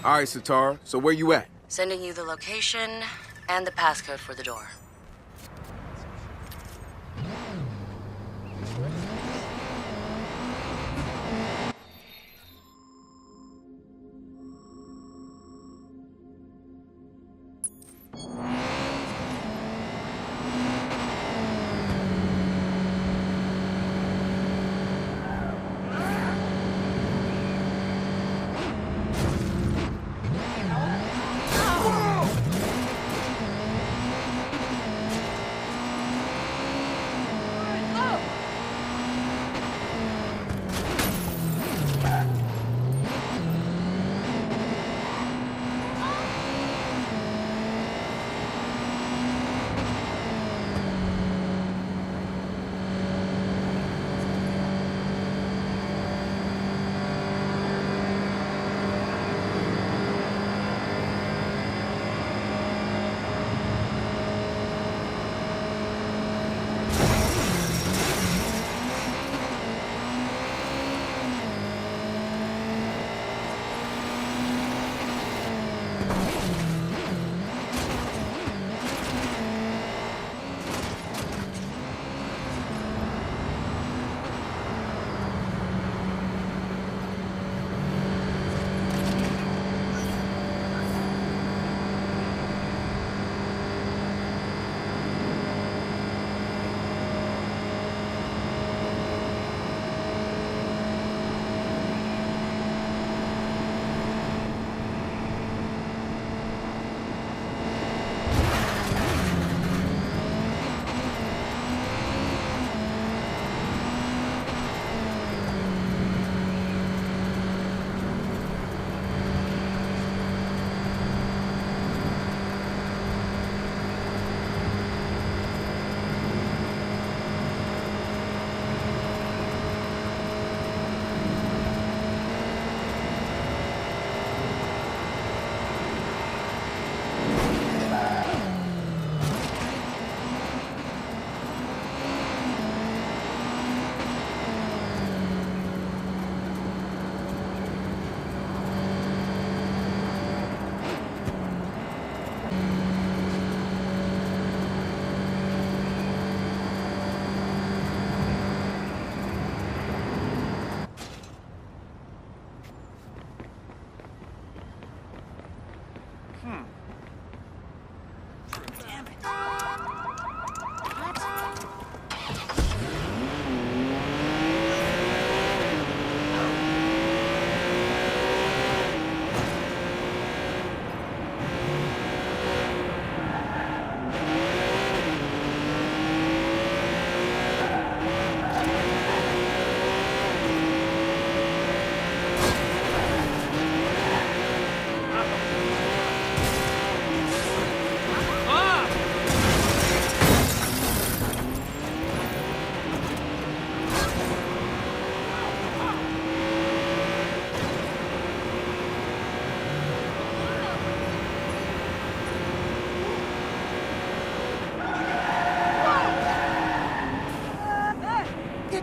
All right, Satara, so where you at? Sending you the location and the passcode for the door.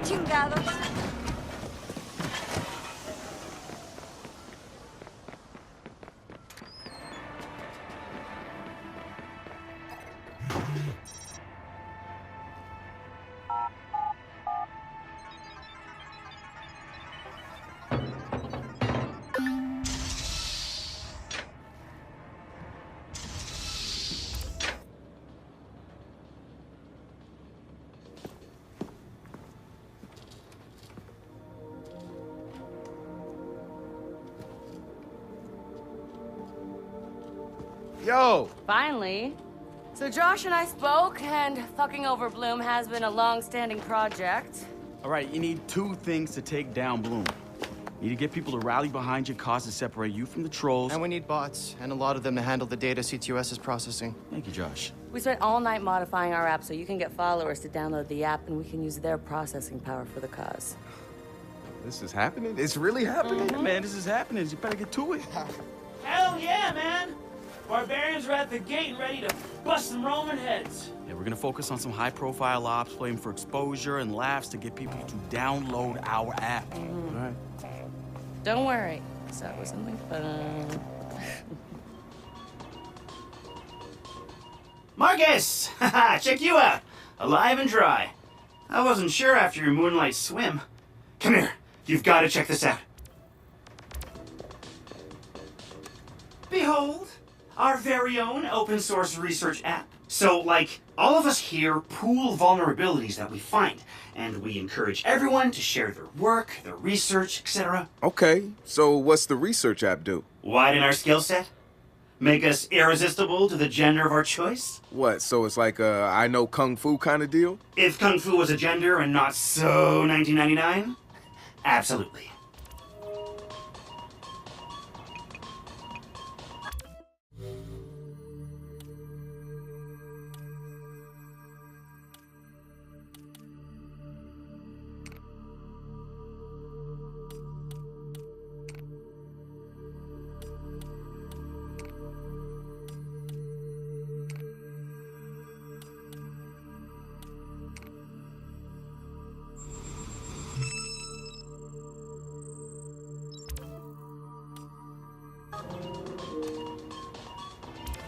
Chingados. Yo! Finally. So Josh and I spoke, and fucking over Bloom has been a long-standing project. All right, you need two things to take down Bloom. You need to get people to rally behind your cause to separate you from the trolls. And we need bots, and a lot of them to handle the data CTOS is processing. Thank you, Josh. We spent all night modifying our app so you can get followers to download the app, and we can use their processing power for the cause. This is happening? It's really happening? Yeah, man, this is happening. You better get to it. Hell yeah, man! Barbarians are at the gate ready to bust some Roman heads. Yeah, we're gonna focus on some high-profile ops, playing for exposure and laughs to get people to download our app. All right. Don't worry, so it was something fun. Marcus! Haha, check you out. Alive and dry. I wasn't sure after your moonlight swim. Come here. You've got to check this out. Behold, our very own open source research app. So, like, all of us here pool vulnerabilities that we find, and we encourage everyone to share their work, their research, etc. Okay, so what's the research app do? Widen our skill set? Make us irresistible to the gender of our choice? What, so it's like a I know Kung Fu kind of deal? If Kung Fu was a gender and not so 1999? Absolutely.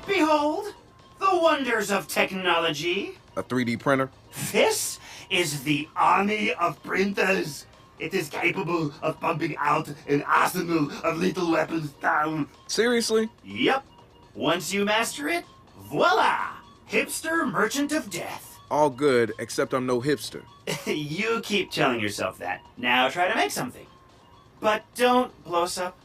Behold, the wonders of technology. A 3D printer? This is the army of printers. It is capable of pumping out an arsenal of lethal weapons down. Seriously? Yep. Once you master it, voila! Hipster merchant of death. All good, except I'm no hipster. You keep telling yourself that. Now try to make something. But don't blow us up.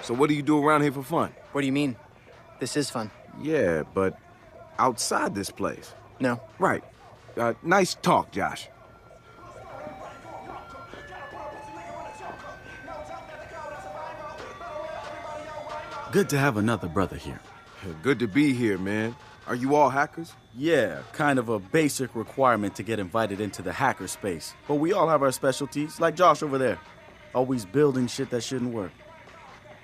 So what do you do around here for fun? What do you mean? This is fun. Yeah, but outside this place. No. Right. Nice talk, Josh. Good to have another brother here. Good to be here, man. Are you all hackers? Yeah, kind of a basic requirement to get invited into the Hackerspace. But we all have our specialties, like Josh over there. Always building shit that shouldn't work.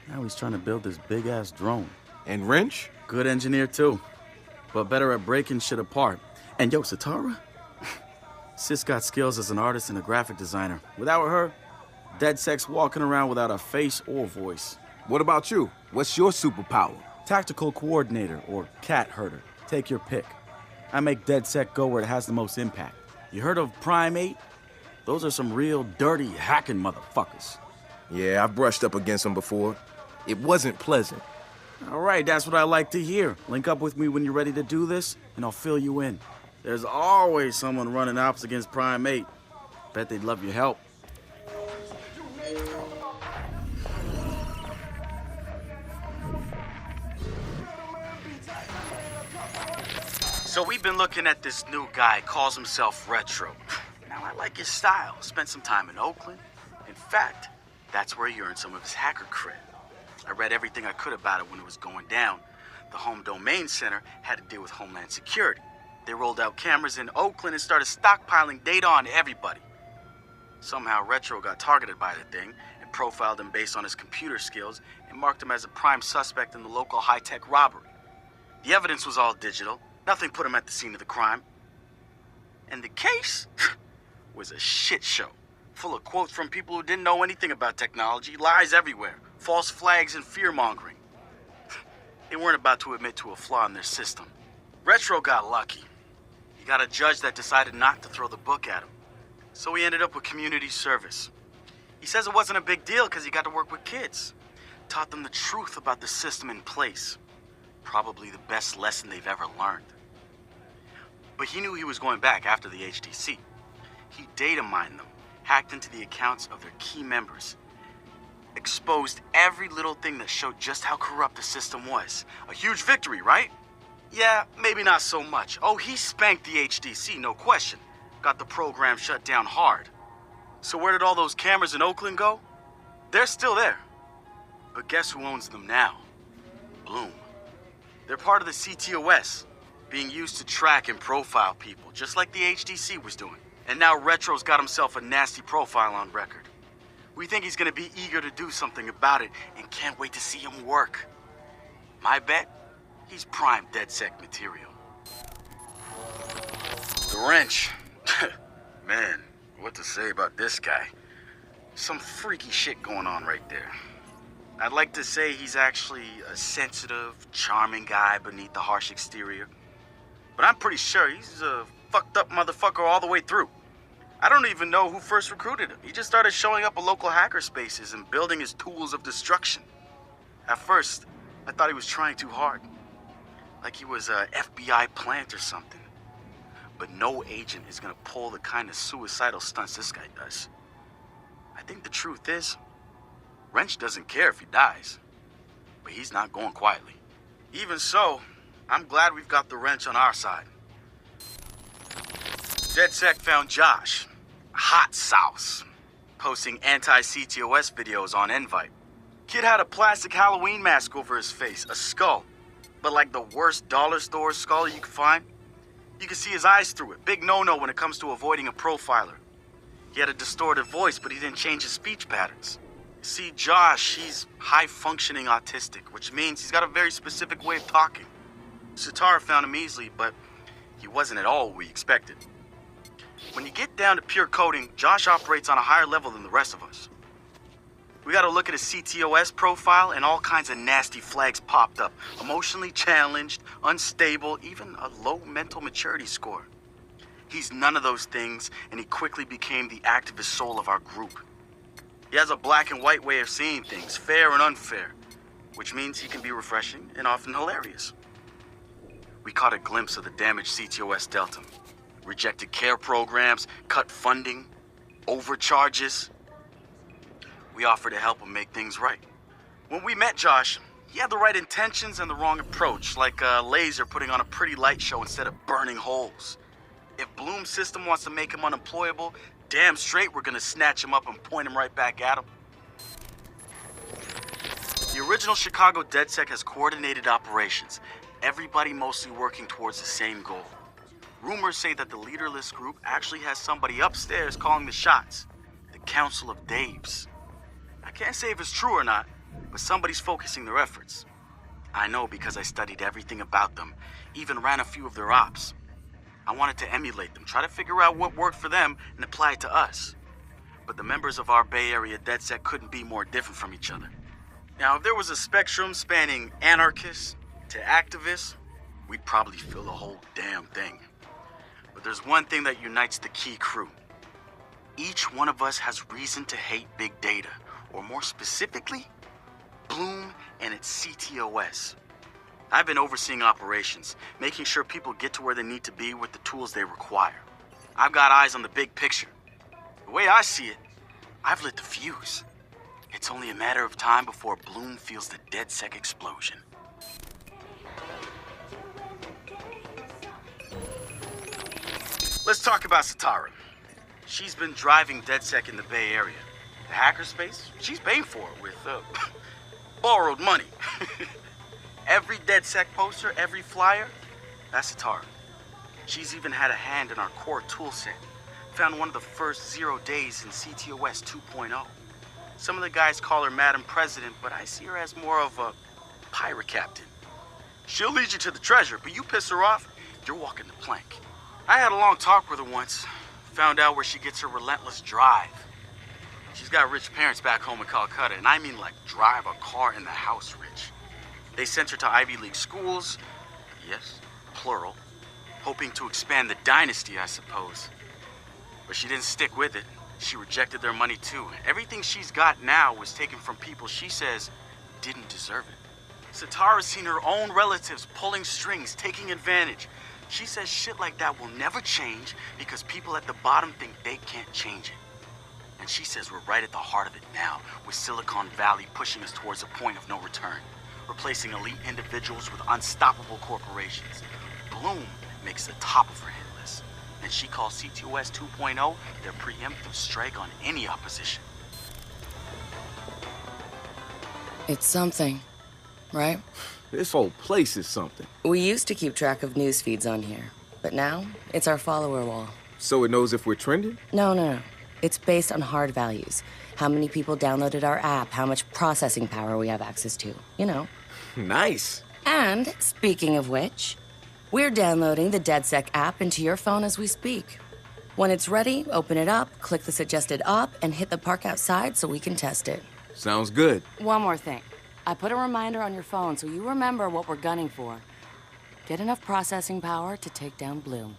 Now he's trying to build this big-ass drone. And Wrench? Good engineer, too. But better at breaking shit apart. And yo, Satara? Sis got skills as an artist and a graphic designer. Without her, dead sex walking around without a face or voice. What about you? What's your superpower? Tactical coordinator or cat herder. Take your pick. I make DedSec go where it has the most impact. You heard of Prime 8? Those are some real dirty hacking motherfuckers. Yeah, I've brushed up against them before. It wasn't pleasant. All right, that's what I like to hear. Link up with me when you're ready to do this, and I'll fill you in. There's always someone running ops against Prime 8. Bet they'd love your help. So we've been looking at this new guy, calls himself Retro. Now, I like his style. Spent some time in Oakland. In fact, that's where he earned some of his hacker cred. I read everything I could about it when it was going down. The Home Domain Center had to deal with Homeland Security. They rolled out cameras in Oakland and started stockpiling data on everybody. Somehow Retro got targeted by the thing and profiled him based on his computer skills and marked him as a prime suspect in the local high-tech robbery. The evidence was all digital. Nothing put him at the scene of the crime. And the case was a shit show, full of quotes from people who didn't know anything about technology, lies everywhere, false flags and fear-mongering. They weren't about to admit to a flaw in their system. Retro got lucky. He got a judge that decided not to throw the book at him. So he ended up with community service. He says it wasn't a big deal because he got to work with kids. Taught them the truth about the system in place. Probably the best lesson they've ever learned. But he knew he was going back after the HDC. He data mined them, hacked into the accounts of their key members, exposed every little thing that showed just how corrupt the system was. A huge victory, right? Yeah, maybe not so much. Oh, he spanked the HDC, no question. Got the program shut down hard. So where did all those cameras in Oakland go? They're still there. But guess who owns them now? Bloom. They're part of the CTOS, being used to track and profile people, just like the HDC was doing. And now Retro's got himself a nasty profile on record. We think he's gonna be eager to do something about it and can't wait to see him work. My bet, he's prime DedSec material. The wrench. Man, what to say about this guy? Some freaky shit going on right there. I'd like to say he's actually a sensitive, charming guy beneath the harsh exterior. But I'm pretty sure he's a fucked up motherfucker all the way through. I don't even know who first recruited him. He just started showing up at local hackerspaces and building his tools of destruction. At first, I thought he was trying too hard. Like he was a FBI plant or something. But no agent is gonna pull the kind of suicidal stunts this guy does. I think the truth is, Wrench doesn't care if he dies, but he's not going quietly. Even so, I'm glad we've got the Wrench on our side. DedSec found Josh, hot sauce, posting anti-CTOS videos on Invite. Kid had a plastic Halloween mask over his face, a skull, but like the worst dollar store skull you could find. You could see his eyes through it. Big no-no when it comes to avoiding a profiler. He had a distorted voice, but he didn't change his speech patterns. See, Josh, he's high-functioning autistic, which means he's got a very specific way of talking. Satara found him easily, but he wasn't at all what we expected. When you get down to pure coding, Josh operates on a higher level than the rest of us. We gotta look at his CTOS profile, and all kinds of nasty flags popped up. Emotionally challenged, unstable, even a low mental maturity score. He's none of those things, and he quickly became the activist soul of our group. He has a black and white way of seeing things, fair and unfair, which means he can be refreshing and often hilarious. We caught a glimpse of the damage CTOS dealt him. Rejected care programs, cut funding, overcharges. We offered to help him make things right. When we met Josh, he had the right intentions and the wrong approach, like a laser putting on a pretty light show instead of burning holes. If Bloom's system wants to make him unemployable, damn straight we're gonna snatch him up and point him right back at him. The original Chicago DedSec has coordinated operations, everybody mostly working towards the same goal. Rumors say that the leaderless group actually has somebody upstairs calling the shots, the Council of Daves. I can't say if it's true or not, but somebody's focusing their efforts. I know because I studied everything about them, even ran a few of their ops. I wanted to emulate them, try to figure out what worked for them and apply it to us. But the members of our Bay Area DedSec couldn't be more different from each other. Now, if there was a spectrum spanning anarchists to activists, we'd probably fill the whole damn thing. But there's one thing that unites the key crew. Each one of us has reason to hate big data, or more specifically, Bloom and its CTOS. I've been overseeing operations, making sure people get to where they need to be with the tools they require. I've got eyes on the big picture. The way I see it, I've lit the fuse. It's only a matter of time before Bloom feels the DedSec explosion. Let's talk about Satara. She's been driving DedSec in the Bay Area. The Hackerspace, she's paying for it with borrowed money. Every DedSec poster, every flyer, that's Satara. She's even had a hand in our core toolset. Found one of the first 0 days in CTOS 2.0. Some of the guys call her Madam President, but I see her as more of a pirate captain. She'll lead you to the treasure, but you piss her off, you're walking the plank. I had a long talk with her once. Found out where she gets her relentless drive. She's got rich parents back home in Calcutta, and I mean like drive a car in the house rich. They sent her to Ivy League schools, yes, plural, hoping to expand the dynasty, I suppose. But she didn't stick with it. She rejected their money too. Everything she's got now was taken from people she says didn't deserve it. Satara's seen her own relatives pulling strings, taking advantage. She says shit like that will never change because people at the bottom think they can't change it. And she says we're right at the heart of it now, with Silicon Valley pushing us towards a point of no return, replacing elite individuals with unstoppable corporations. Bloom makes the top of her hit list, and she calls CTOS 2.0 their preemptive strike on any opposition. It's something, right? This whole place is something. We used to keep track of news feeds on here, but now it's our follower wall. So it knows if we're trending? No. It's based on hard values. How many people downloaded our app, how much processing power we have access to, you know. Nice. And, speaking of which, we're downloading the DedSec app into your phone as we speak. When it's ready, open it up, click the suggested op, and hit the park outside so we can test it. Sounds good. One more thing. I put a reminder on your phone so you remember what we're gunning for. Get enough processing power to take down Bloom.